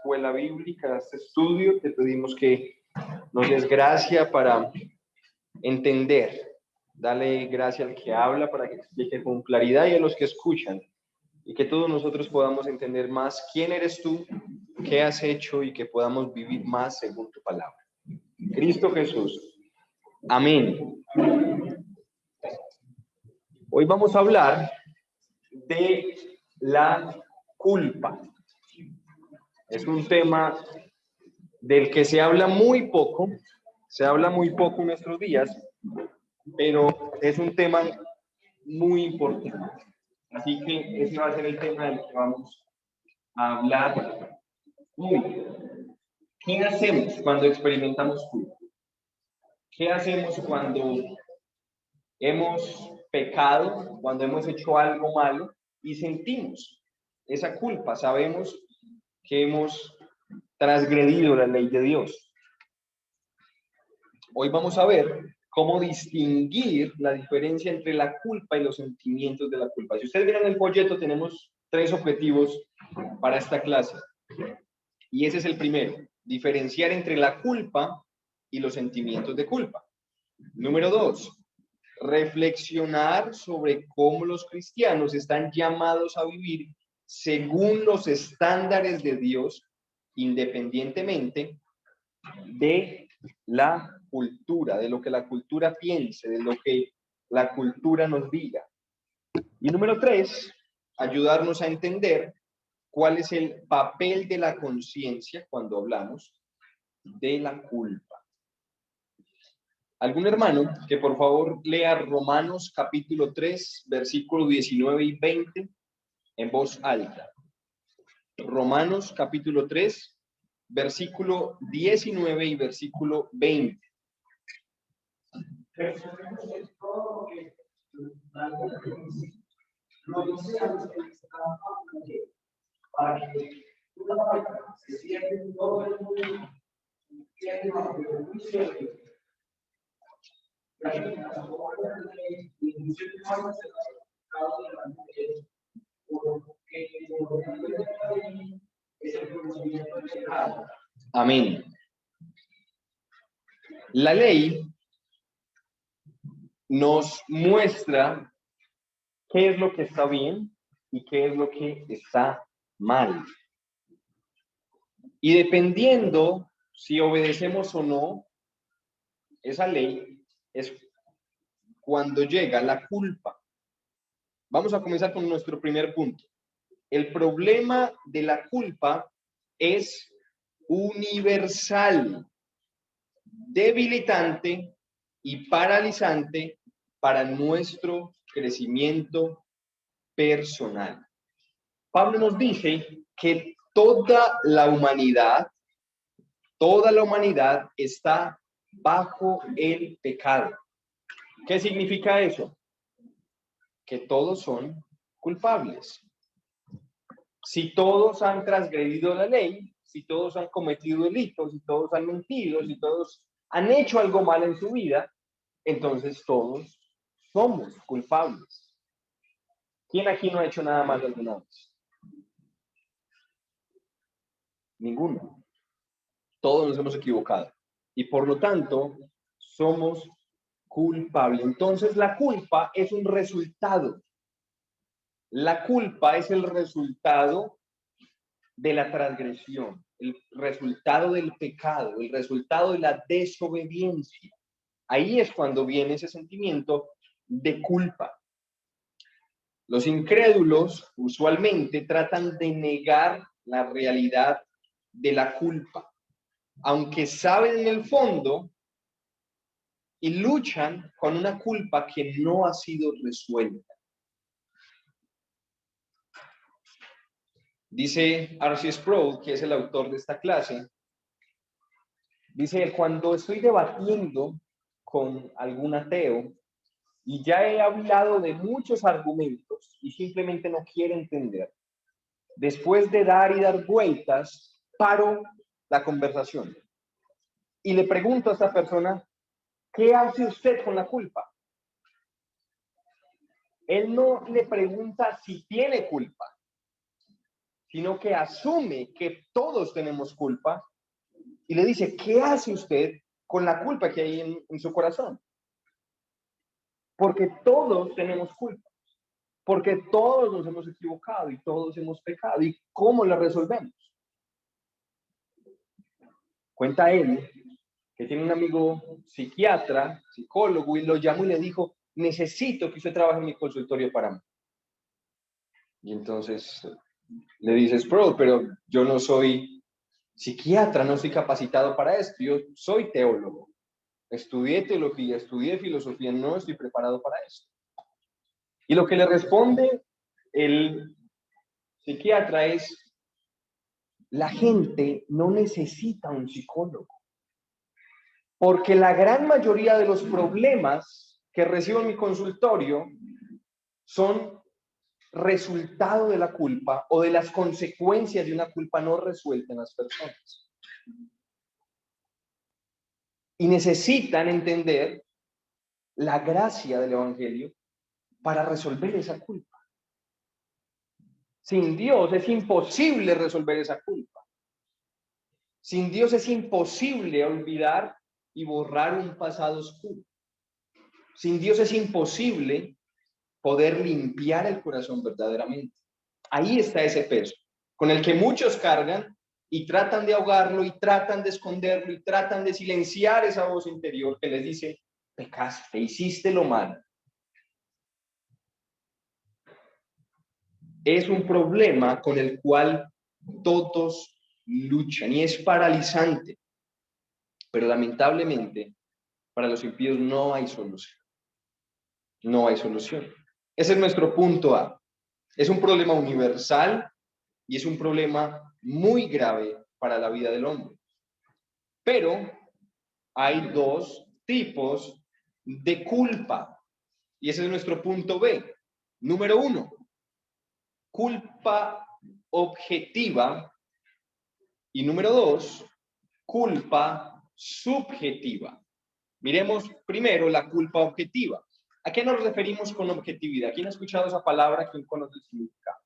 escuela bíblica, a este estudio. Te pedimos que nos des gracia para entender. Dale gracia al que habla para que explique con claridad y a los que escuchan. Y que todos nosotros podamos entender más quién eres tú, qué has hecho y que podamos vivir más según tu palabra. Cristo Jesús. Amén. Hoy vamos a hablar de la culpa. Es un tema del que se habla muy poco en nuestros días, pero es un tema muy importante. Así que ese va a ser el tema del que vamos a hablar hoy. ¿Qué hacemos cuando experimentamos culpa? ¿Qué hacemos cuando hemos pecado, cuando hemos hecho algo malo y sentimos esa culpa? Sabemos que hemos transgredido la ley de Dios. Hoy vamos a ver cómo distinguir la diferencia entre la culpa y los sentimientos de la culpa. Si ustedes miran el folleto, tenemos 3 objetivos para esta clase. Y ese es el primero, diferenciar entre la culpa y los sentimientos de culpa. Número 2, reflexionar sobre cómo los cristianos están llamados a vivir según los estándares de Dios, independientemente de la cultura, de lo que la cultura piense, de lo que la cultura nos diga. Y número 3, ayudarnos a entender cuál es el papel de la conciencia cuando hablamos de la culpa. ¿Algún hermano que por favor lea Romanos capítulo 3, versículos 19 y 20 en voz alta? Romanos capítulo 3, versículo 19 y versículo 20. Para que una falta se siente en todo el mundo tiene bajo el juicio de Dios. La gente las obras de la ley y inclusive más se causa de la mujer, porque por medio de la ley es el conocimiento del pecado. Amén. La ley nos muestra qué es lo que está bien y qué es lo que está mal. Y dependiendo si obedecemos o no esa ley, es cuando llega la culpa. Vamos a comenzar con nuestro primer punto. El problema de la culpa es universal, debilitante y paralizante para nuestro crecimiento personal. Pablo nos dice que toda la humanidad está bajo el pecado. ¿Qué significa eso? Que todos son culpables. Si todos han transgredido la ley, si todos han cometido delitos, si todos han mentido, si todos han hecho algo mal en su vida, entonces todos somos culpables. ¿Quién aquí no ha hecho nada mal alguna vez? Ninguno. Todos nos hemos equivocado. Y por lo tanto, somos culpables. Entonces, la culpa es un resultado. La culpa es el resultado de la transgresión, el resultado del pecado, el resultado de la desobediencia. Ahí es cuando viene ese sentimiento de culpa. Los incrédulos usualmente tratan de negar la realidad de la culpa, aunque saben en el fondo y luchan con una culpa que no ha sido resuelta. Dice R.C. Sproul, que es el autor de esta clase, dice, cuando estoy debatiendo con algún ateo y ya he hablado de muchos argumentos y simplemente no quiere entender, después de dar y dar vueltas, paro la conversación y le pregunto a esta persona, ¿qué hace usted con la culpa? Él no le pregunta si tiene culpa. sino que asume que todos tenemos culpa y le dice, ¿qué hace usted con la culpa que hay en su corazón? Porque todos tenemos culpa, porque todos nos hemos equivocado y todos hemos pecado. ¿Y cómo la resolvemos? Cuenta él que tiene un amigo psiquiatra, psicólogo, y lo llamó y le dijo, necesito que usted trabaje en mi consultorio para mí. Y entonces le dices, bro, pero yo no soy psiquiatra, no estoy capacitado para esto, yo soy teólogo. Estudié teología, estudié filosofía, no estoy preparado para esto. Y lo que le responde el psiquiatra es, la gente no necesita un psicólogo, porque la gran mayoría de los problemas que recibo en mi consultorio son resultado de la culpa o de las consecuencias de una culpa no resuelta en las personas. Y necesitan entender la gracia del Evangelio para resolver esa culpa. Sin Dios es imposible resolver esa culpa. Sin Dios es imposible olvidar y borrar un pasado oscuro. Sin Dios es imposible poder limpiar el corazón verdaderamente. Ahí está ese peso, con el que muchos cargan y tratan de ahogarlo y tratan de esconderlo y tratan de silenciar esa voz interior que les dice, pecaste, hiciste lo malo. Es un problema con el cual todos luchan y es paralizante, pero lamentablemente para los impíos no hay solución. No hay solución. Ese es nuestro punto A. Es un problema universal y es un problema muy grave para la vida del hombre. Pero hay dos tipos de culpa y ese es nuestro punto B. Número 1, culpa objetiva y número 2, culpa subjetiva. Miremos primero la culpa objetiva. ¿A qué nos referimos con objetividad? ¿Quién ha escuchado esa palabra? ¿Quién conoce el significado?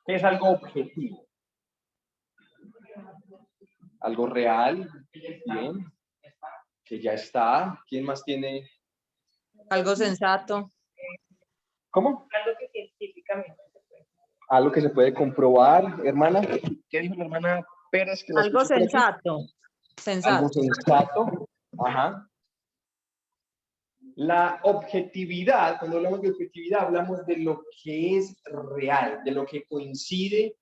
¿Qué es algo objetivo? Algo real, bien, que ya está. ¿Quién más tiene? Algo sensato. ¿Cómo? Algo que científicamente se puede. Algo que se puede comprobar, hermana. ¿Qué dijo la hermana Pérez? Que la Algo escuché por aquí? sensato. Algo Sensato. sensato. Ajá. La objetividad, cuando hablamos de objetividad, hablamos de lo que es real, de lo que coincide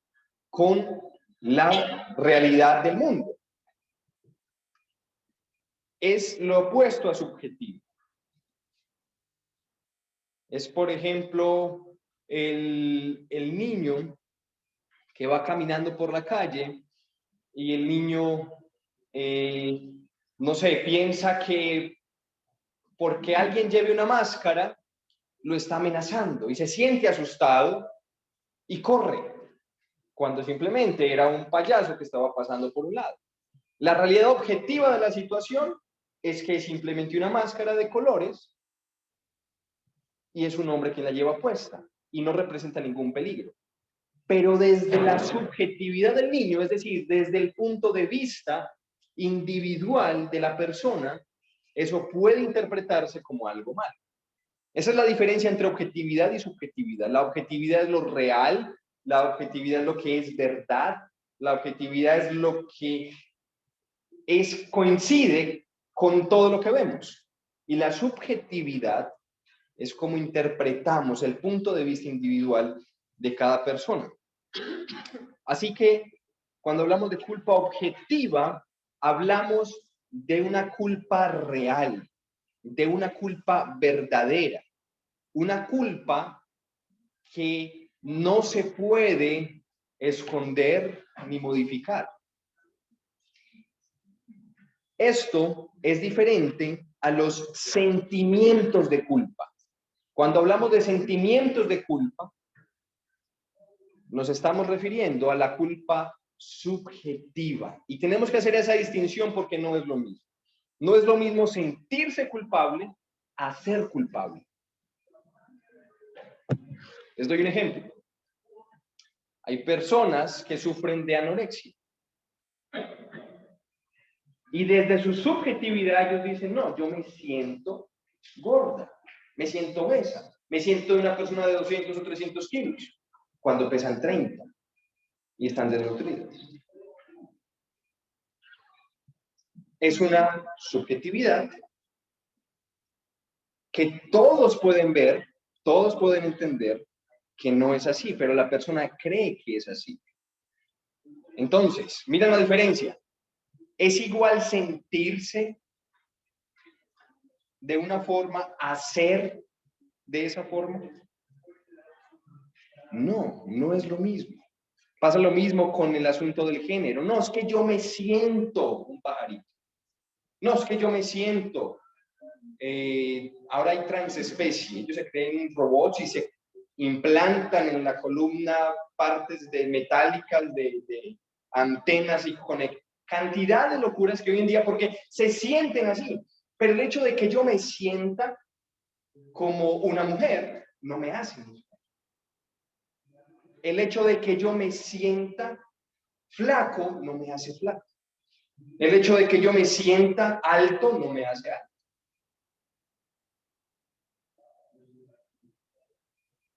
con la realidad del mundo. Es lo opuesto a subjetivo. Es, por ejemplo, el niño que va caminando por la calle y el niño, no sé, piensa que porque alguien lleve una máscara, lo está amenazando y se siente asustado y corre, cuando simplemente era un payaso que estaba pasando por un lado. La realidad objetiva de la situación es que es simplemente una máscara de colores y es un hombre quien la lleva puesta y no representa ningún peligro. Pero desde la subjetividad del niño, es decir, desde el punto de vista individual de la persona, eso puede interpretarse como algo malo. Esa es la diferencia entre objetividad y subjetividad. La objetividad es lo real, la objetividad es lo que es verdad, la objetividad es lo que coincide con todo lo que vemos. Y la subjetividad es como interpretamos el punto de vista individual de cada persona. Así que cuando hablamos de culpa objetiva, hablamos de una culpa real, de una culpa verdadera, una culpa que no se puede esconder ni modificar. Esto es diferente a los sentimientos de culpa. Cuando hablamos de sentimientos de culpa, nos estamos refiriendo a la culpa subjetiva. Y tenemos que hacer esa distinción porque no es lo mismo. No es lo mismo sentirse culpable a ser culpable. Les doy un ejemplo. Hay personas que sufren de anorexia. Y desde su subjetividad ellos dicen, no, yo me siento gorda, me siento obesa, me siento una persona de 200 o 300 kilos, cuando pesan 30 y están desnutridos. Es una subjetividad que todos pueden ver, todos pueden entender que no es así, pero la persona cree que es así. Entonces, miren la diferencia. ¿Es igual sentirse de una forma a ser de esa forma? No, no es lo mismo. Pasa lo mismo con el asunto del género. No, es que yo me siento un pajarito. No, es que yo me siento. Ahora hay transespecie. Ellos se creen robots y se implantan en la columna partes metálicas de antenas y conectan. Cantidad de locuras que hoy en día, porque se sienten así. Pero el hecho de que yo me sienta como una mujer no me hace mujer. El hecho de que yo me sienta flaco no me hace flaco. El hecho de que yo me sienta alto no me hace alto.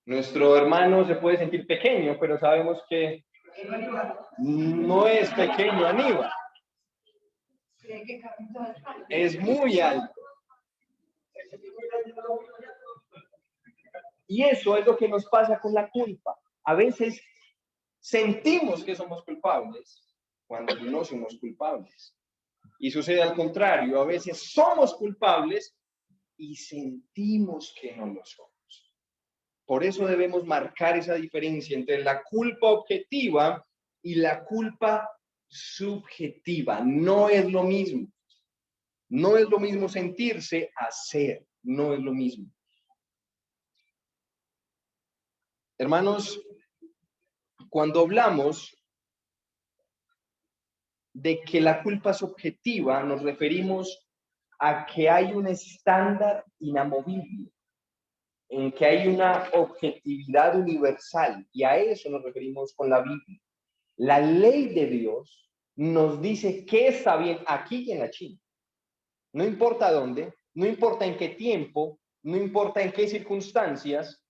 Nuestro hermano se puede sentir pequeño, pero sabemos que no es pequeño Aníbal. Es muy alto. Y eso es lo que nos pasa con la culpa. A veces sentimos que somos culpables cuando no somos culpables. Y sucede al contrario. A veces somos culpables y sentimos que no lo somos. Por eso debemos marcar esa diferencia entre la culpa objetiva y la culpa subjetiva. No es lo mismo. No es lo mismo sentirse a ser. No es lo mismo. Hermanos, cuando hablamos de que la culpa es objetiva, nos referimos a que hay un estándar inamovible, en que hay una objetividad universal, y a eso nos referimos con la Biblia. La ley de Dios nos dice qué está bien aquí y en la China. No importa dónde, no importa en qué tiempo, no importa en qué circunstancias,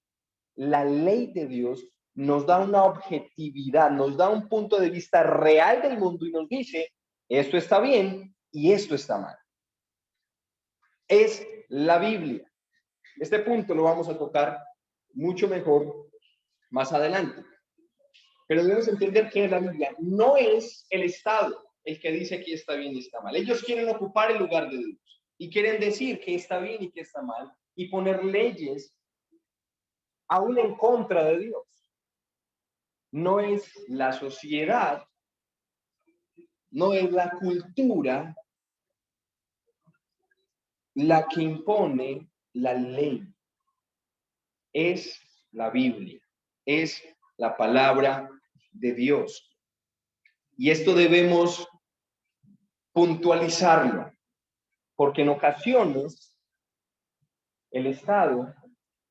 la ley de Dios nos da una objetividad, nos da un punto de vista real del mundo y nos dice, esto está bien y esto está mal. Es la Biblia. Este punto lo vamos a tocar mucho mejor más adelante. Pero debemos entender que la Biblia no es el Estado el que dice que está bien y está mal. Ellos quieren ocupar el lugar de Dios y quieren decir que está bien y que está mal y poner leyes aún en contra de Dios. No es la sociedad, no es la cultura la que impone la ley. Es la Biblia, es la palabra de Dios. Y esto debemos puntualizarlo, porque en ocasiones el Estado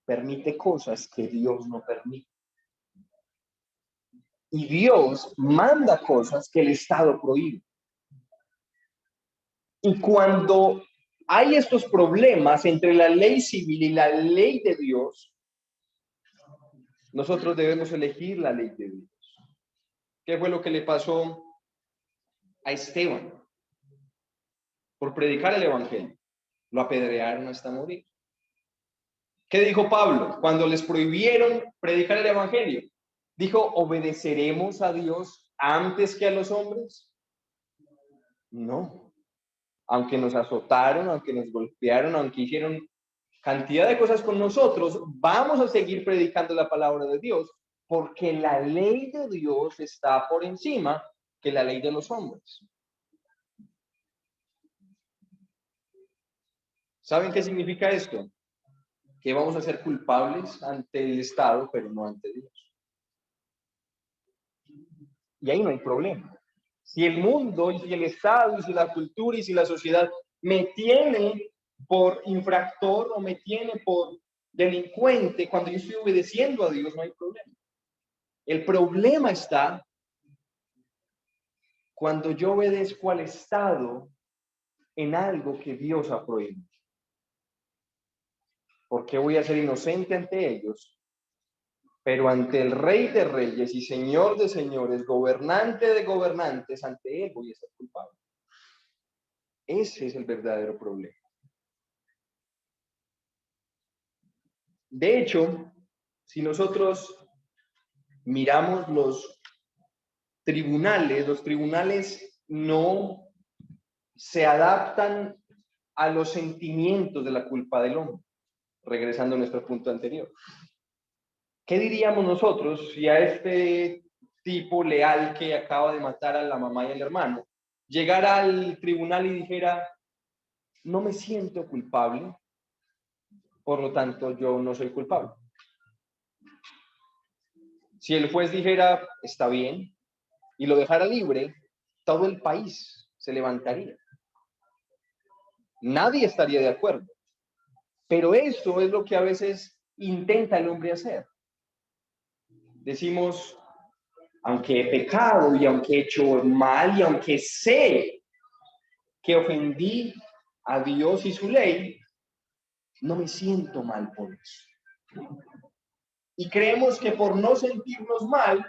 permite cosas que Dios no permite. Y Dios manda cosas que el Estado prohíbe. Y cuando hay estos problemas entre la ley civil y la ley de Dios, nosotros debemos elegir la ley de Dios. ¿Qué fue lo que le pasó a Esteban? Por predicar el evangelio, lo apedrearon hasta morir. ¿Qué dijo Pablo cuando les prohibieron predicar el evangelio? Dijo, ¿obedeceremos a Dios antes que a los hombres? No. Aunque nos azotaron, aunque nos golpearon, aunque hicieron cantidad de cosas con nosotros, vamos a seguir predicando la palabra de Dios, porque la ley de Dios está por encima que la ley de los hombres. ¿Saben qué significa esto? Que vamos a ser culpables ante el Estado, pero no ante Dios. Y ahí no hay problema. Si el mundo, y si el Estado, y si la cultura, y si la sociedad me tiene por infractor o me tiene por delincuente, cuando yo estoy obedeciendo a Dios, no hay problema. El problema está cuando yo obedezco al Estado en algo que Dios ha prohibido. Porque voy a ser inocente ante ellos, pero ante el Rey de Reyes y Señor de Señores, gobernante de gobernantes, ante Él voy a ser culpable. Ese es el verdadero problema. De hecho, si nosotros miramos los tribunales no se adaptan a los sentimientos de la culpa del hombre. Regresando a nuestro punto anterior. ¿Qué diríamos nosotros si a este tipo leal que acaba de matar a la mamá y al hermano llegara al tribunal y dijera, no me siento culpable, por lo tanto yo no soy culpable? Si el juez dijera, está bien, y lo dejara libre, todo el país se levantaría. Nadie estaría de acuerdo. Pero eso es lo que a veces intenta el hombre hacer. Decimos, aunque he pecado y aunque he hecho mal y aunque sé que ofendí a Dios y su ley, no me siento mal por eso. Y creemos que por no sentirnos mal,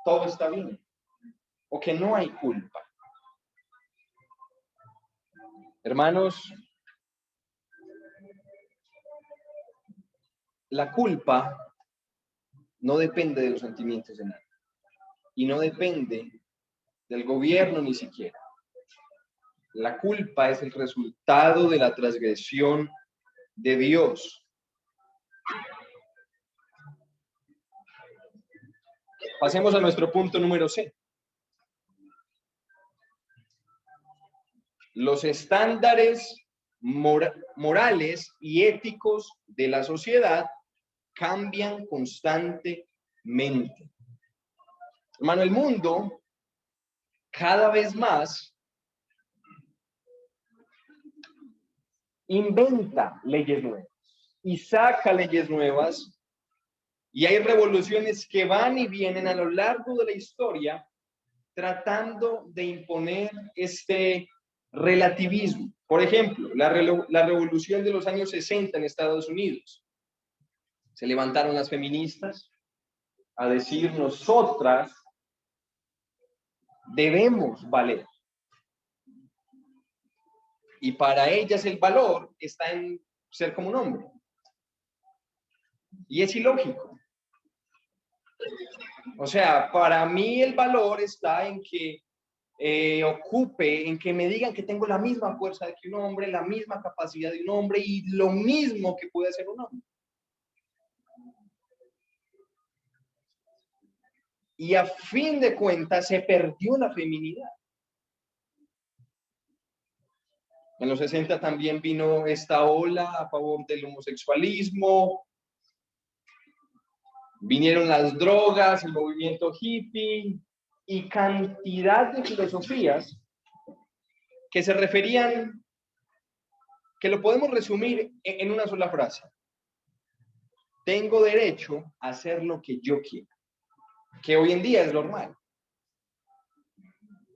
todo está bien, o que no hay culpa. Hermanos, la culpa no depende de los sentimientos de nadie. Y no depende del gobierno ni siquiera. La culpa es el resultado de la transgresión de Dios. Pasemos a nuestro punto número C. Los estándares morales y éticos de la sociedad cambian constantemente. Hermano, el mundo cada vez más inventa leyes nuevas y saca leyes nuevas, y hay revoluciones que van y vienen a lo largo de la historia tratando de imponer este relativismo. Por ejemplo, la revolución de los años 60 en Estados Unidos. Se levantaron las feministas a decir, nosotras debemos valer. Y para ellas el valor está en ser como un hombre. Y es ilógico. O sea, para mí el valor está en que en que me digan que tengo la misma fuerza que un hombre, la misma capacidad de un hombre y lo mismo que puede hacer un hombre. Y a fin de cuentas se perdió la feminidad. En los 60 también vino esta ola a favor del homosexualismo. Vinieron las drogas, el movimiento hippie y cantidad de filosofías que se referían, que lo podemos resumir en una sola frase. Tengo derecho a hacer lo que yo quiera, que hoy en día es normal.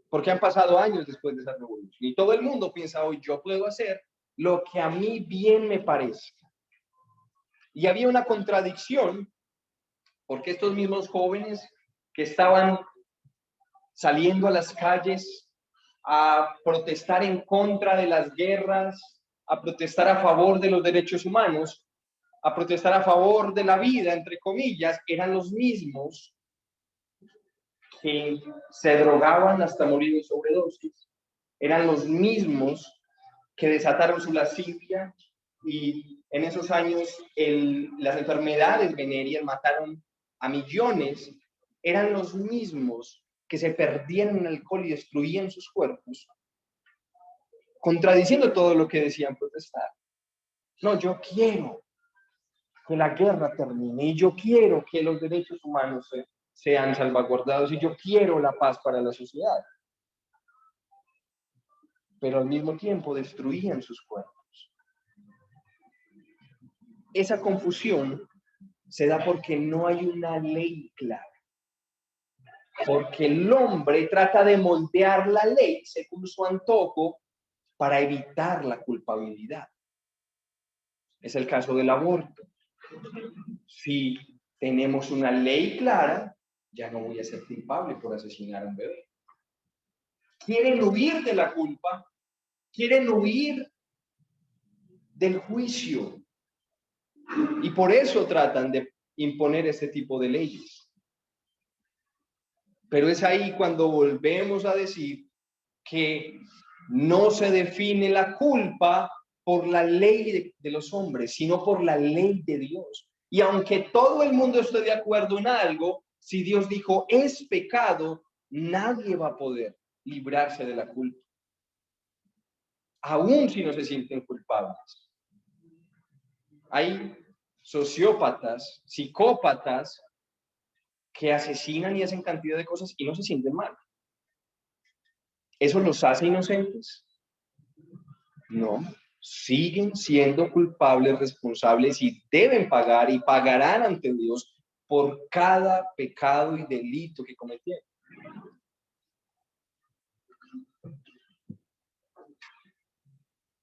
Porque han pasado años después de esa revolución y todo el mundo piensa hoy, yo puedo hacer lo que a mí bien me parece. Y había una contradicción, porque estos mismos jóvenes que estaban saliendo a las calles a protestar en contra de las guerras, a protestar a favor de los derechos humanos, a protestar a favor de la vida, entre comillas, eran los mismos que se drogaban hasta morir de sobredosis. Eran los mismos que desataron su lascivia y en esos años las enfermedades venéreas mataron a millones. Eran los mismos que se perdían en alcohol y destruían sus cuerpos, contradiciendo todo lo que decían protestar. No, yo quiero que la guerra termine y yo quiero que los derechos humanos sean salvaguardados y yo quiero la paz para la sociedad. Pero al mismo tiempo destruían sus cuerpos. Esa confusión se da porque no hay una ley clara. Porque el hombre trata de moldear la ley según su antojo para evitar la culpabilidad. Es el caso del aborto. Si tenemos una ley clara, ya no voy a ser culpable por asesinar a un bebé. Quieren huir de la culpa, quieren huir del juicio. Y por eso tratan de imponer este tipo de leyes. Pero es ahí cuando volvemos a decir que no se define la culpa por la ley de los hombres, sino por la ley de Dios. Y aunque todo el mundo esté de acuerdo en algo, si Dios dijo es pecado, nadie va a poder librarse de la culpa, aun si no se sienten culpables. Hay sociópatas, psicópatas que asesinan y hacen cantidad de cosas y no se sienten mal. ¿Eso los hace inocentes? No, siguen siendo culpables, responsables y deben pagar y pagarán ante Dios por cada pecado y delito que cometieron.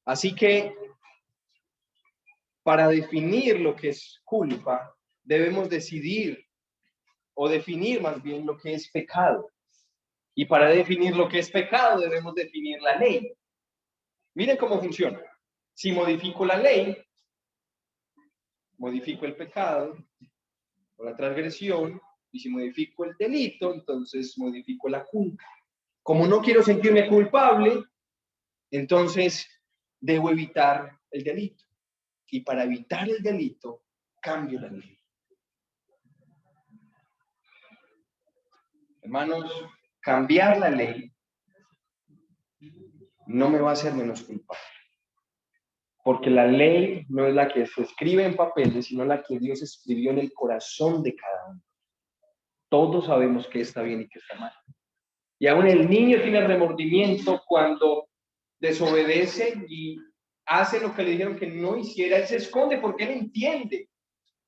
Así que, para definir lo que es culpa, debemos decidir o definir más bien lo que es pecado. Y para definir lo que es pecado, debemos definir la ley. Miren cómo funciona. Si modifico la ley, modifico el pecado o la transgresión, y si modifico el delito, entonces modifico la culpa. Como no quiero sentirme culpable, entonces debo evitar el delito. Y para evitar el delito, cambio la ley. Hermanos, cambiar la ley no me va a hacer menos culpable. Porque la ley no es la que se escribe en papeles, sino la que Dios escribió en el corazón de cada uno. Todos sabemos qué está bien y qué está mal. Y aún el niño tiene remordimiento cuando desobedece y hace lo que le dijeron que no hiciera. Él se esconde porque él entiende.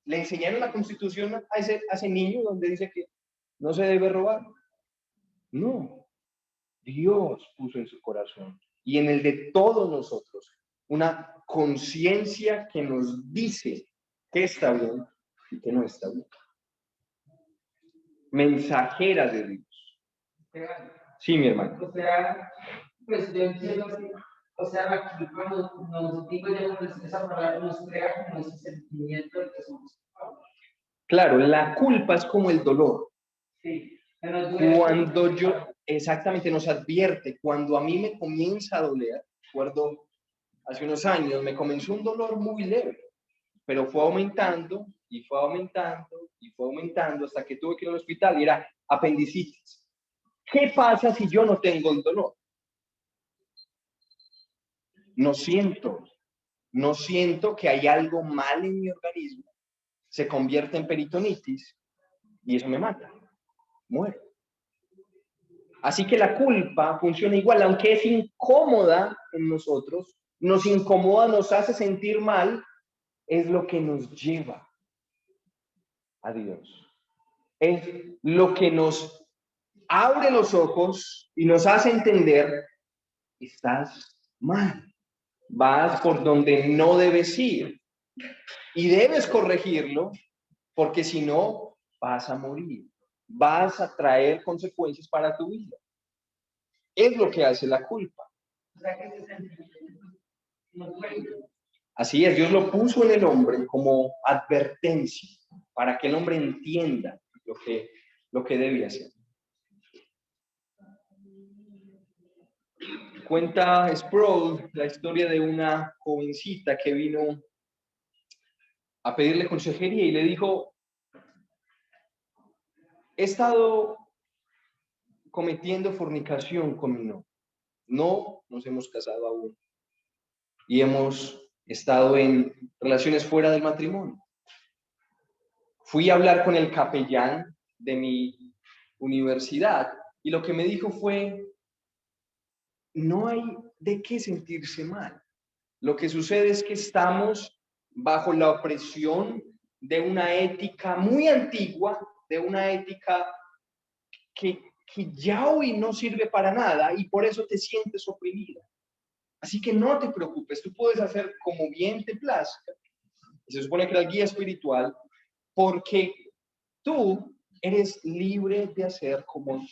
Le enseñaron la Constitución a ese niño donde dice que no se debe robar. No. Dios puso en su corazón y en el de todos nosotros una conciencia que nos dice qué está bien y qué no está bien. Mensajera de Dios. Sí, mi hermano. O sea, pues yo entiendo así, o sea, la culpa nos digo ya cuando esa palabra nos crea como ese sentimiento de que somos culpables. Claro, la culpa es como el dolor. Sí. Cuando yo, exactamente, nos advierte, cuando a mí me comienza a doler, recuerdo hace unos años, me comenzó un dolor muy leve, pero fue aumentando y fue aumentando y fue aumentando hasta que tuve que ir al hospital y era apendicitis. ¿Qué pasa si yo no tengo el dolor? No siento que hay algo mal en mi organismo, se convierte en peritonitis y eso me mata, muero. Así que la culpa funciona igual, aunque es incómoda en nosotros, nos incomoda, nos hace sentir mal, es lo que nos lleva a Dios. Es lo que nos abre los ojos y nos hace entender, estás mal, vas por donde no debes ir y debes corregirlo porque si no vas a morir, vas a traer consecuencias para tu vida. Es lo que hace la culpa. Así es, Dios lo puso en el hombre como advertencia para que el hombre entienda lo que debe hacer. Cuenta Sproul la historia de una jovencita que vino a pedirle consejería y le dijo, he estado cometiendo fornicación con mi novio. No nos hemos casado aún y hemos estado en relaciones fuera del matrimonio. Fui a hablar con el capellán de mi universidad y lo que me dijo fue, no hay de qué sentirse mal. Lo que sucede es que estamos bajo la opresión de una ética muy antigua, de una ética que ya hoy no sirve para nada y por eso te sientes oprimida. Así que no te preocupes, tú puedes hacer como bien te plazca. Se supone que era el guía espiritual, porque tú eres libre de hacer como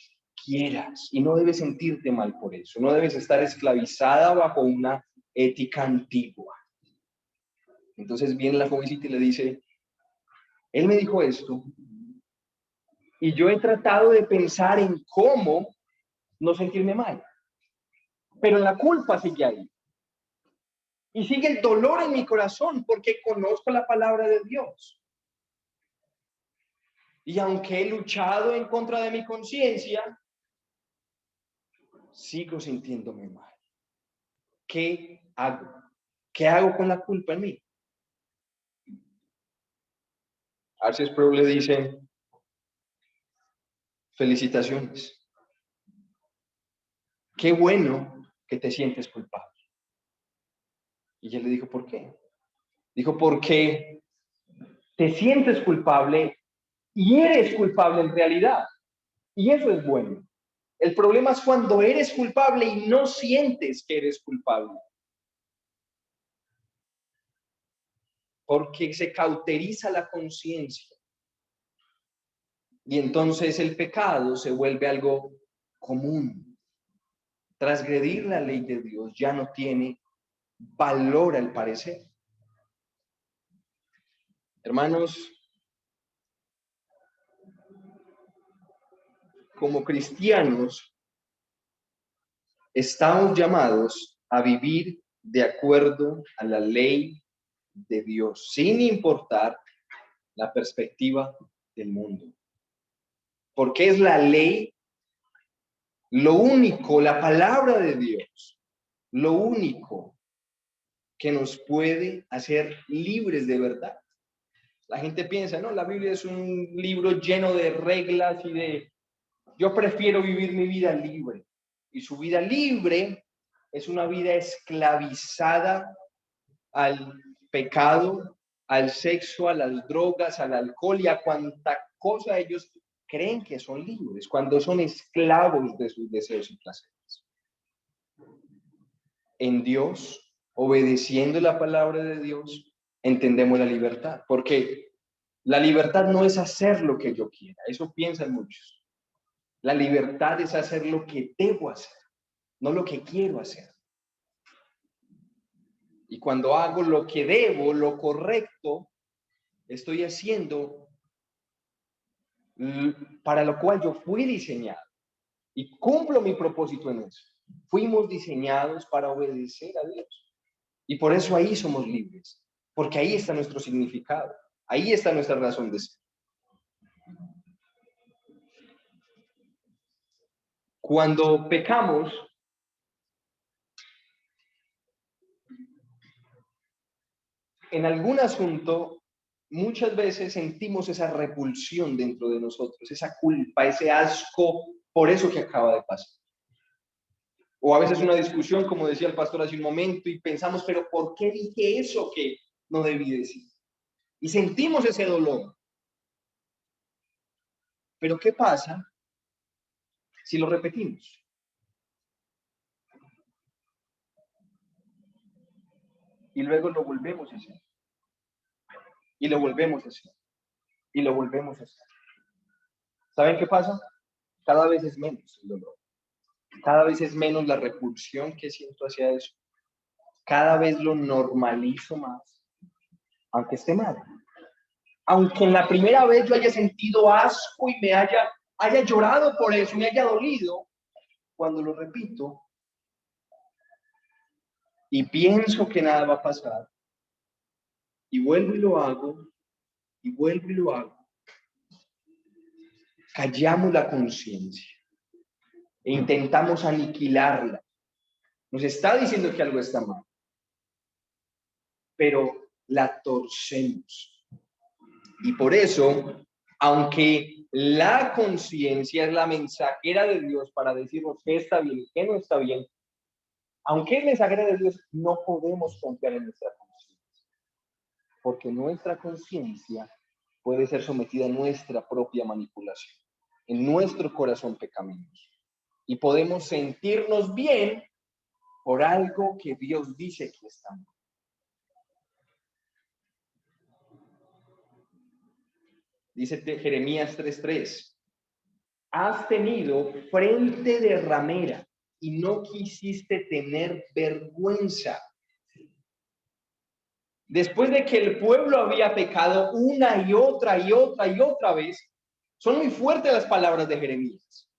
quieras y no debes sentirte mal por eso. No debes estar esclavizada bajo una ética antigua. Entonces viene la jovencita y le dice, él me dijo esto y yo he tratado de pensar en cómo no sentirme mal, pero la culpa sigue ahí. Y sigue el dolor en mi corazón porque conozco la palabra de Dios. Y aunque he luchado en contra de mi conciencia, sigo sintiéndome mal. ¿Qué hago? ¿Qué hago con la culpa en mí? Arces Pro le dice, felicitaciones. Qué bueno que te sientes culpable. Y ella le dijo, ¿por qué? Dijo, porque te sientes culpable y eres culpable en realidad. Y eso es bueno. El problema es cuando eres culpable y no sientes que eres culpable. Porque se cauteriza la conciencia. Y entonces el pecado se vuelve algo común. Transgredir la ley de Dios ya no tiene valor al parecer. Hermanos, como cristianos, estamos llamados a vivir de acuerdo a la ley de Dios, sin importar la perspectiva del mundo. Porque es la ley, lo único, la palabra de Dios, lo único que nos puede hacer libres de verdad. La gente piensa, no, la Biblia es un libro lleno de reglas y de... Yo prefiero vivir mi vida libre. Y su vida libre es una vida esclavizada al pecado, al sexo, a las drogas, al alcohol y a cuanta cosa ellos creen que son libres, cuando son esclavos de sus deseos y placeres. En Dios, obedeciendo la palabra de Dios, entendemos la libertad, porque la libertad no es hacer lo que yo quiera, eso piensan muchos. La libertad es hacer lo que debo hacer, no lo que quiero hacer. Y cuando hago lo que debo, lo correcto, estoy haciendo para lo cual yo fui diseñado y cumplo mi propósito en eso. Fuimos diseñados para obedecer a Dios y por eso ahí somos libres, porque ahí está nuestro significado, ahí está nuestra razón de ser. Cuando pecamos, en algún asunto, muchas veces sentimos esa repulsión dentro de nosotros, esa culpa, ese asco por eso que acaba de pasar. O a veces una discusión, como decía el pastor hace un momento, y pensamos, pero ¿por qué dije eso que no debí decir? Y sentimos ese dolor. Pero ¿qué pasa si lo repetimos? Y luego lo volvemos a hacer. Y lo volvemos a hacer. Y lo volvemos a hacer. ¿Saben qué pasa? Cada vez es menos el dolor. Cada vez es menos la repulsión que siento hacia eso. Cada vez lo normalizo más, aunque esté mal. Aunque en la primera vez yo haya sentido asco y me haya llorado por eso, me haya dolido, cuando lo repito y pienso que nada va a pasar, y vuelvo y lo hago, y vuelvo y lo hago, callamos la conciencia e intentamos aniquilarla. Nos está diciendo que algo está mal, pero la torcemos. Y por eso, aunque la conciencia es la mensajera de Dios para decirnos qué está bien y qué no está bien, aunque es mensajera de Dios, no podemos confiar en nuestra conciencia, porque nuestra conciencia puede ser sometida a nuestra propia manipulación. en nuestro corazón pecaminoso. Y podemos sentirnos bien por algo que Dios dice que está mal. Dice Jeremías 3:3. Has tenido frente de ramera y no quisiste tener vergüenza. Después de que el pueblo había pecado una y otra vez, son muy fuertes las palabras de Jeremías.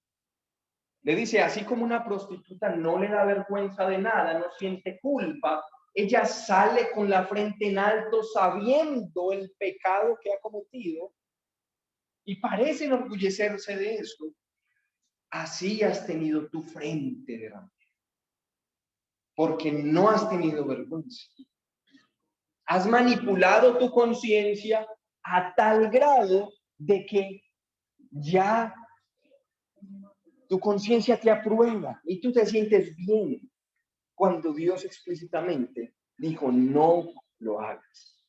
Le dice, así como una prostituta no le da vergüenza de nada, no siente culpa, ella sale con la frente en alto sabiendo el pecado que ha cometido y parece enorgullecerse de eso. Así has tenido tu frente de ramera, porque no has tenido vergüenza. Has manipulado tu conciencia a tal grado de que ya tu conciencia te aprueba y tú te sientes bien cuando Dios explícitamente dijo no lo hagas.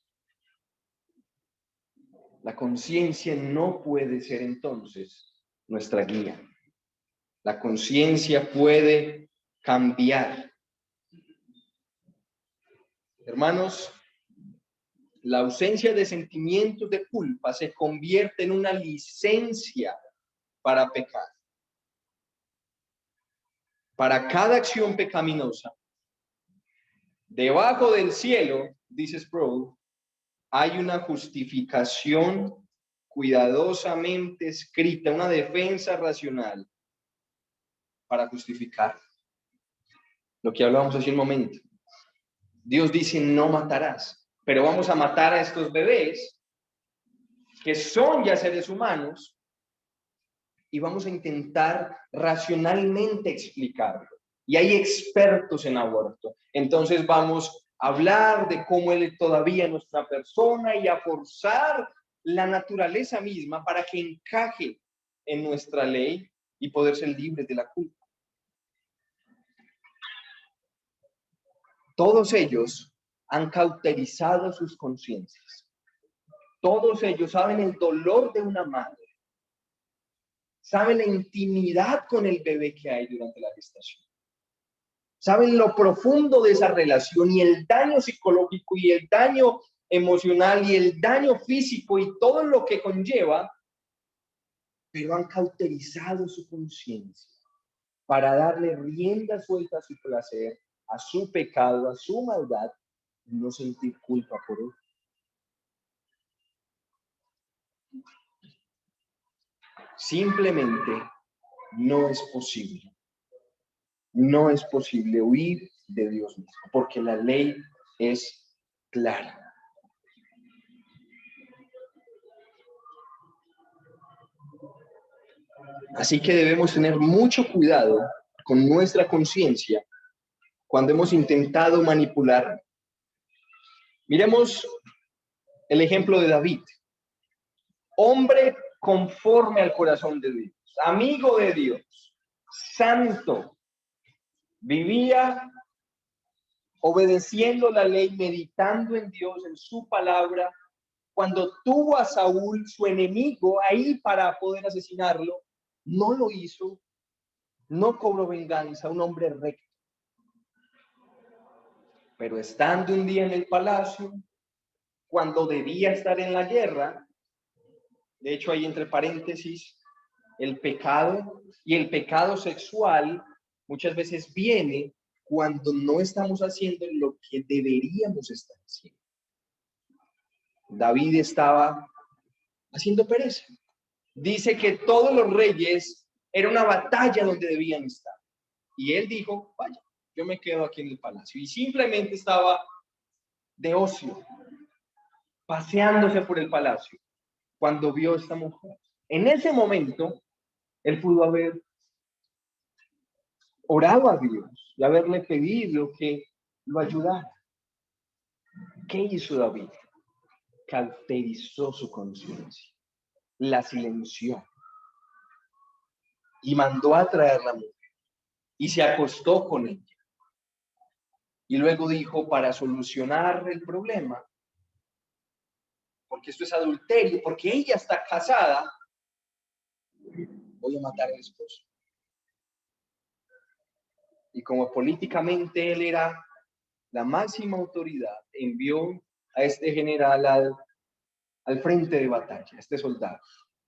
La conciencia no puede ser entonces nuestra guía. La conciencia puede cambiar. Hermanos, la ausencia de sentimientos de culpa se convierte en una licencia para pecar. Para cada acción pecaminosa, debajo del cielo, dice Sproul, hay una justificación cuidadosamente escrita, una defensa racional para justificar lo que hablábamos hace un momento. Dios dice no matarás, pero vamos a matar a estos bebés que son ya seres humanos y vamos a intentar racionalmente explicarlo. Y hay expertos en aborto. Entonces vamos a hablar de cómo él todavía es nuestra persona y a forzar la naturaleza misma para que encaje en nuestra ley y poder ser libres de la culpa. Todos ellos han cauterizado sus conciencias. Todos ellos saben el dolor de una madre. Saben la intimidad con el bebé que hay durante la gestación. Saben lo profundo de esa relación y el daño psicológico y el daño emocional y el daño físico y todo lo que conlleva, pero han cauterizado su conciencia para darle rienda suelta a su placer, a su pecado, a su maldad y no sentir culpa por él. Simplemente no es posible. No es posible huir de Dios mismo, porque la ley es clara. Así que debemos tener mucho cuidado con nuestra conciencia cuando hemos intentado manipularla. Miremos el ejemplo de David. Hombre conforme al corazón de Dios, amigo de Dios, santo, vivía obedeciendo la ley, meditando en Dios, en su palabra. Cuando tuvo a Saúl, su enemigo, ahí para poder asesinarlo, no lo hizo, no cobró venganza, un hombre recto. Pero estando un día en el palacio, cuando debía estar en la guerra, de hecho hay entre paréntesis, el pecado y el pecado sexual muchas veces viene cuando no estamos haciendo lo que deberíamos estar haciendo. David estaba haciendo pereza. Dice que todos los reyes era una batalla donde debían estar. Y él dijo, vaya, yo me quedo aquí en el palacio. Y simplemente estaba de ocio, paseándose por el palacio, cuando vio a esta mujer. En ese momento, él pudo haber orado a Dios y haberle pedido que lo ayudara. ¿Qué hizo David? Cauterizó su conciencia, la silenció y mandó a traer la mujer y se acostó con ella. Y luego dijo, para solucionar el problema, porque esto es adulterio, porque ella está casada, voy a matar al esposo. Y como políticamente él era la máxima autoridad, envió a este general al frente de batalla, a este soldado,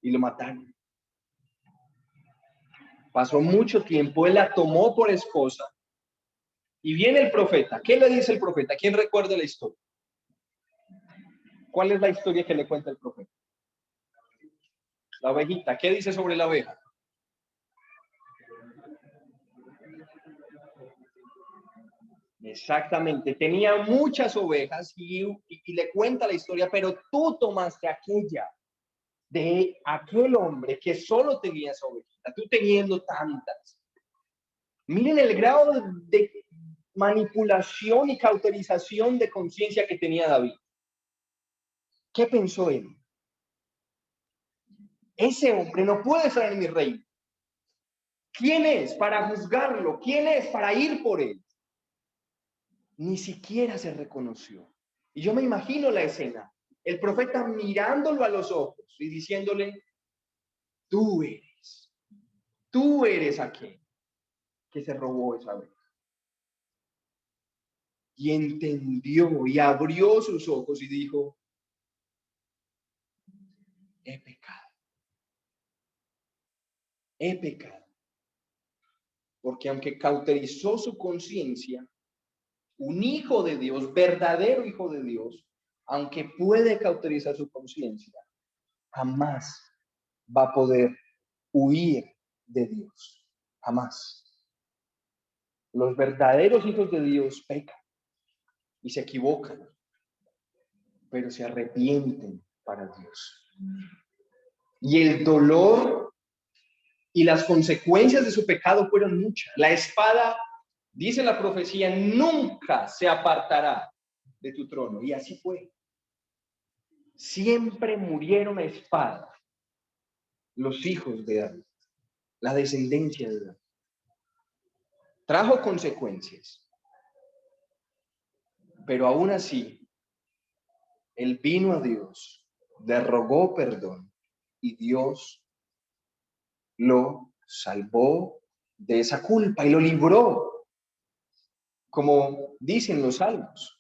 y lo mataron. Pasó mucho tiempo, él la tomó por esposa, y viene el profeta. ¿Qué le dice el profeta? ¿Quién recuerda la historia? ¿Cuál es la historia que le cuenta el profeta? La ovejita. ¿Qué dice sobre la oveja? Exactamente, tenía muchas ovejas y le cuenta la historia, pero tú tomaste aquella de aquel hombre que solo tenía esa ovejita, tú teniendo tantas. Miren el grado de manipulación y cauterización de conciencia que tenía David. ¿Qué pensó él? Ese hombre no puede estar en mi reino. ¿Quién es para juzgarlo? ¿Quién es para ir por él? Ni siquiera se reconoció. Y yo me imagino la escena. El profeta mirándolo a los ojos y diciéndole, tú eres aquel que se robó esa vez. Y entendió y abrió sus ojos y dijo, he pecado. He pecado. Porque aunque cauterizó su conciencia, un hijo de Dios, verdadero hijo de Dios, aunque puede cauterizar su conciencia, jamás va a poder huir de Dios. Jamás. Los verdaderos hijos de Dios pecan y se equivocan, pero se arrepienten para Dios. Y el dolor y las consecuencias de su pecado fueron muchas. La espada, dice la profecía, nunca se apartará de tu trono. Y así fue. Siempre murieron a espada los hijos de David, la descendencia de David. Trajo consecuencias, pero aún así, él vino a Dios, le rogó perdón y Dios lo salvó de esa culpa y lo libró, como dicen los salmos.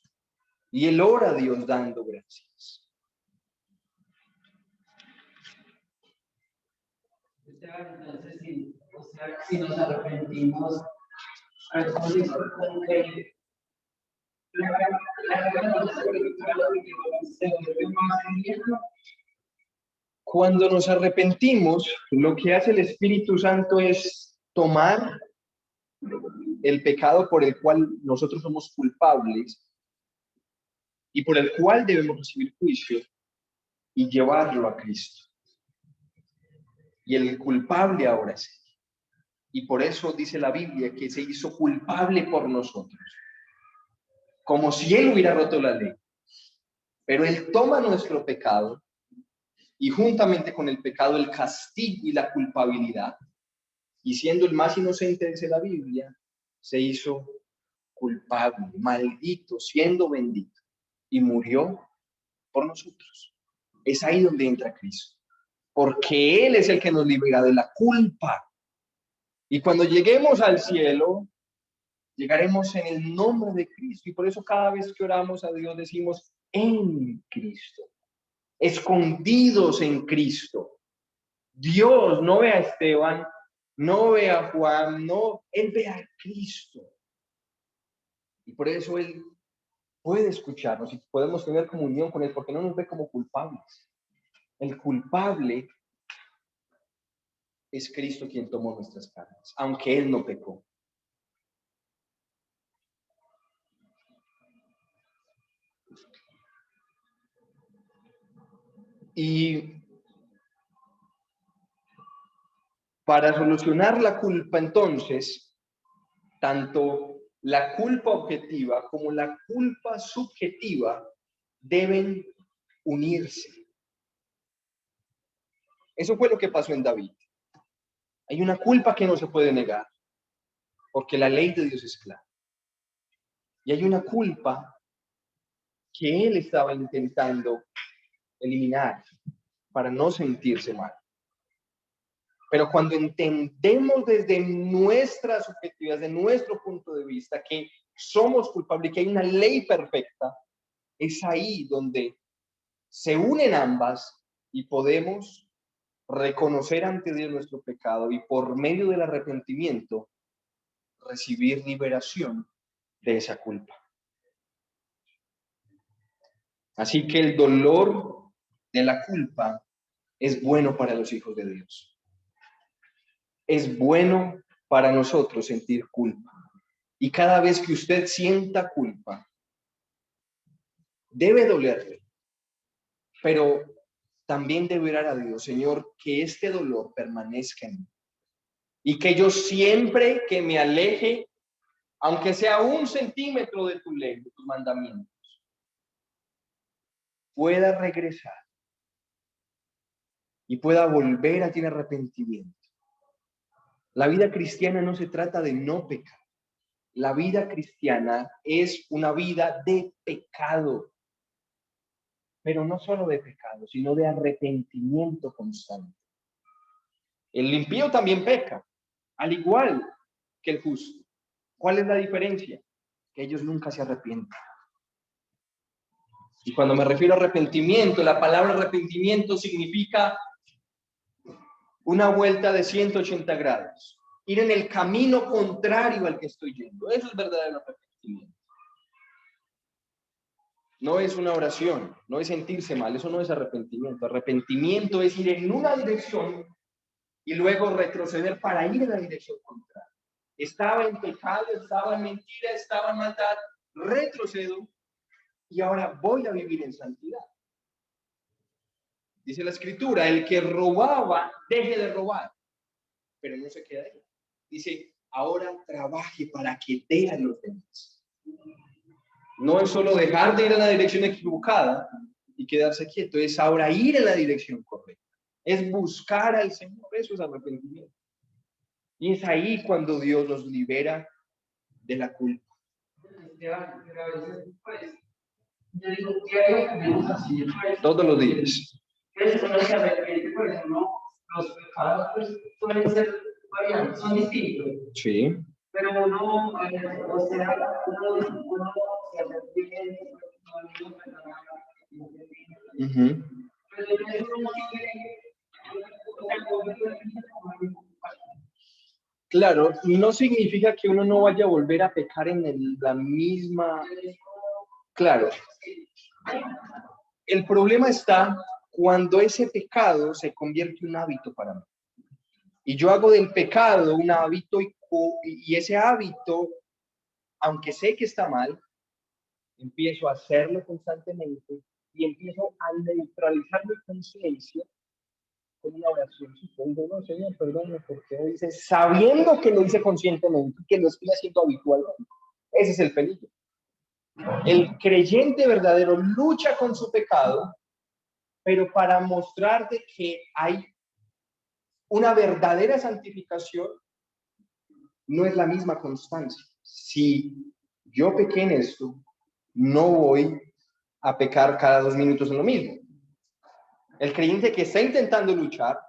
Y él ora a Dios dando gracias. Entonces, si nos arrepentimos, como que Cuando nos arrepentimos, lo que hace el Espíritu Santo es tomar el pecado por el cual nosotros somos culpables y por el cual debemos recibir juicio y llevarlo a Cristo. Y el culpable ahora es Él. Y por eso dice la Biblia que se hizo culpable por nosotros, como si Él hubiera roto la ley. Pero Él toma nuestro pecado y juntamente con el pecado el castigo y la culpabilidad. Y siendo el más inocente, dice la Biblia, se hizo culpable, maldito, siendo bendito. Y murió por nosotros. Es ahí donde entra Cristo. Porque Él es el que nos libera de la culpa. Y cuando lleguemos al cielo, llegaremos en el nombre de Cristo. Y por eso cada vez que oramos a Dios decimos en Cristo. Escondidos en Cristo. Dios no ve a Esteban, no ve a Juan, no, Él ve a Cristo. Y por eso Él puede escucharnos y podemos tener comunión con Él, porque no nos ve como culpables. El culpable es Cristo quien tomó nuestras cargas, aunque Él no pecó. Y para solucionar la culpa, entonces, tanto la culpa objetiva como la culpa subjetiva deben unirse. Eso fue lo que pasó en David. Hay una culpa que no se puede negar, porque la ley de Dios es clara. Y hay una culpa que él estaba intentando eliminar para no sentirse mal. Pero cuando entendemos desde nuestras subjetividades, de nuestro punto de vista, que somos culpables y que hay una ley perfecta, es ahí donde se unen ambas y podemos reconocer ante Dios nuestro pecado y por medio del arrepentimiento recibir liberación de esa culpa. Así que el dolor de la culpa es bueno para los hijos de Dios. Es bueno para nosotros sentir culpa. Y cada vez que usted sienta culpa, debe dolerle. Pero también debe orar a Dios, Señor, que este dolor permanezca en mí. Y que yo siempre que me aleje, aunque sea 1 centímetro de tu ley, de tus mandamientos, pueda regresar y pueda volver a tener arrepentimiento. La vida cristiana no se trata de no pecar. La vida cristiana es una vida de pecado. Pero no solo de pecado, sino de arrepentimiento constante. El impío también peca, al igual que el justo. ¿Cuál es la diferencia? Que ellos nunca se arrepienten. Y cuando me refiero a arrepentimiento, la palabra arrepentimiento significa una vuelta de 180 grados. Ir en el camino contrario al que estoy yendo. Eso es verdadero arrepentimiento. No es una oración, no es sentirse mal, eso no es arrepentimiento. Arrepentimiento es ir en una dirección y luego retroceder para ir en la dirección contraria. Estaba en pecado, estaba en mentira, estaba en maldad, retrocedo y ahora voy a vivir en santidad. Dice la Escritura, el que robaba, deje de robar, pero no se queda ahí. Dice, ahora trabaje para que dé a los demás. No es solo dejar de ir en la dirección equivocada y quedarse quieto, es ahora ir en la dirección correcta. Es buscar al Señor, eso es arrepentimiento. Y es ahí cuando Dios nos libera de la culpa. Yo digo, ¿qué tenemos así? Todos los días. Pues uno se arrepiente, por ejemplo, los pecados pues, suelen ser variados, son distintos. Sí. Pero uno, o sea, uno se arrepiente, Uh-huh. Claro, no significa que uno no vaya a volver a pecar en la misma... Claro. El problema está cuando ese pecado se convierte en un hábito para mí. Y yo hago del pecado un hábito y ese hábito, aunque sé que está mal, empiezo a hacerlo constantemente y empiezo a neutralizar mi conciencia con una oración. Supongo, no, Señor, perdóname, porque hoy dice, sabiendo que lo hice conscientemente y que lo estoy haciendo habitualmente. Ese es el peligro. El creyente verdadero lucha con su pecado, pero para mostrarte que hay una verdadera santificación, no es la misma constancia. Si yo pequé en esto, no voy a pecar cada 2 minutos en lo mismo. El creyente que está intentando luchar,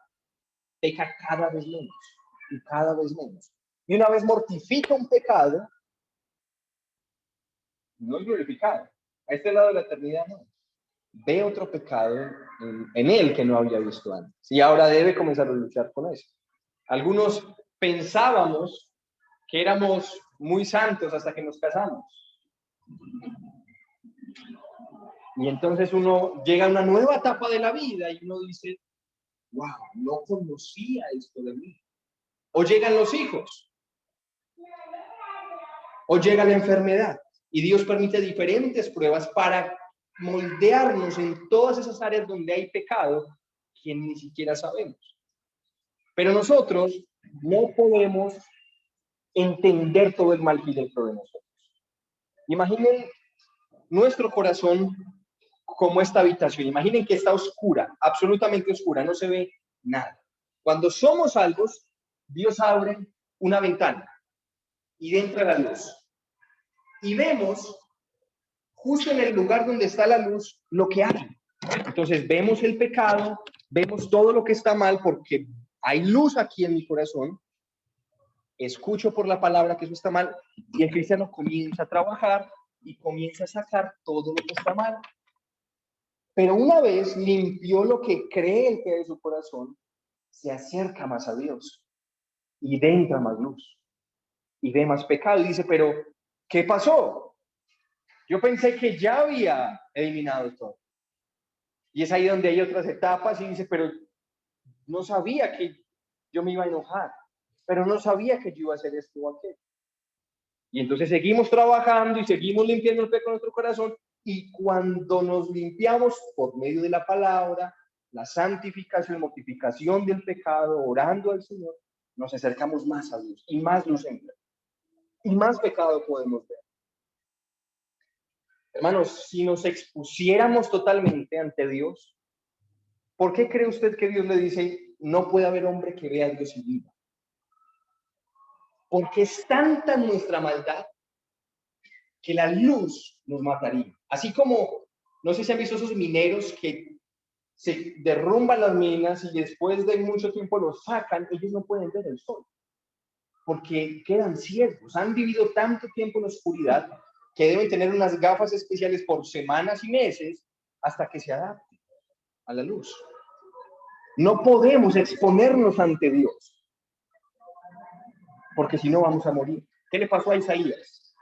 peca cada vez menos y cada vez menos. Y una vez mortifica un pecado, no es glorificado. A este lado de la eternidad no. Ve otro pecado en él que no había visto antes. Y ahora debe comenzar a luchar con eso. Algunos pensábamos que éramos muy santos hasta que nos casamos. Y entonces uno llega a una nueva etapa de la vida y uno dice, wow, no conocía esto de mí. O llegan los hijos. O llega la enfermedad. Y Dios permite diferentes pruebas para moldearnos en todas esas áreas donde hay pecado que ni siquiera sabemos. Pero nosotros no podemos entender todo el mal que hay dentro de nosotros. Imaginen nuestro corazón como esta habitación. Imaginen que está oscura, absolutamente oscura, no se ve nada. Cuando somos salvos, Dios abre una ventana y entra la luz. Y vemos, justo en el lugar donde está la luz, lo que hay. Entonces vemos el pecado, vemos todo lo que está mal porque hay luz aquí en mi corazón, escucho por la palabra que eso está mal, y el cristiano comienza a trabajar y comienza a sacar todo lo que está mal. Pero una vez limpió lo que cree el que de su corazón, se acerca más a Dios y entra más luz y ve más pecado y dice, pero ¿qué pasó? Yo pensé que ya había eliminado todo. Y es ahí donde hay otras etapas y dice, pero no sabía que yo me iba a enojar, pero no sabía que yo iba a hacer esto o aquello. Y entonces seguimos trabajando y seguimos limpiando el pecado de nuestro corazón, y cuando nos limpiamos por medio de la palabra, la santificación, mortificación del pecado, orando al Señor, nos acercamos más a Dios y más luz entra y más pecado podemos ver. Hermanos, si nos expusiéramos totalmente ante Dios, ¿por qué cree usted que Dios le dice, no puede haber hombre que vea a Dios y viva? Porque es tanta nuestra maldad que la luz nos mataría. Así como, no sé si han visto esos mineros que se derrumban las minas y después de mucho tiempo los sacan, ellos no pueden ver el sol, porque quedan ciegos, han vivido tanto tiempo en la oscuridad que deben tener unas gafas especiales por semanas y meses hasta que se adapten a la luz. No podemos exponernos ante Dios, porque si no vamos a morir. ¿Qué le pasó a Isaías?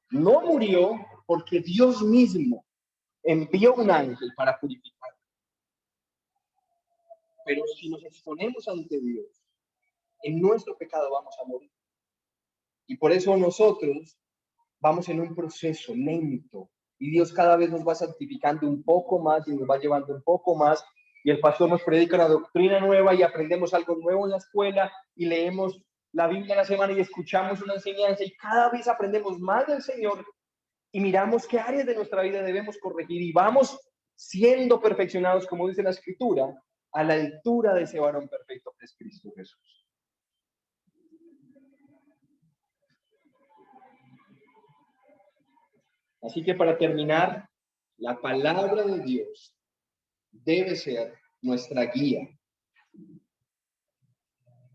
No murió porque Dios mismo envió un ángel para purificar. Pero si nos exponemos ante Dios, en nuestro pecado vamos a morir. Y por eso nosotros vamos en un proceso lento. Y Dios cada vez nos va santificando un poco más y nos va llevando un poco más. Y el pastor nos predica una doctrina nueva y aprendemos algo nuevo en la escuela y leemos la Biblia en la semana y escuchamos una enseñanza y cada vez aprendemos más del Señor y miramos qué áreas de nuestra vida debemos corregir y vamos siendo perfeccionados, como dice la Escritura, a la altura de ese varón perfecto que es Cristo Jesús. Así que para terminar, la palabra de Dios debe ser nuestra guía.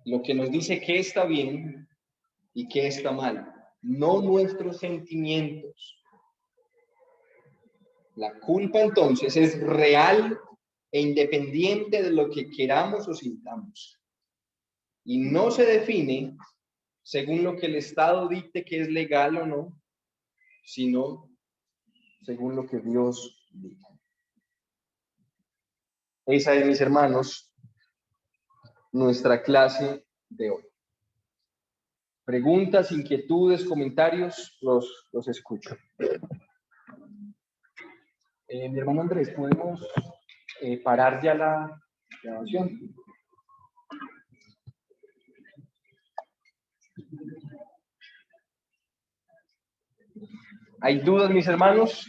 Lo que nos dice qué está bien y qué está mal, no nuestros sentimientos. La culpa entonces es real e independiente de lo que queramos o sintamos. Y no se define según lo que el Estado dicte que es legal o no, sino según lo que Dios dice. Esa es, mis hermanos, nuestra clase de hoy. Preguntas, inquietudes, comentarios, los escucho. Mi hermano Andrés, ¿podemos parar ya la grabación? ¿Hay dudas, mis hermanos?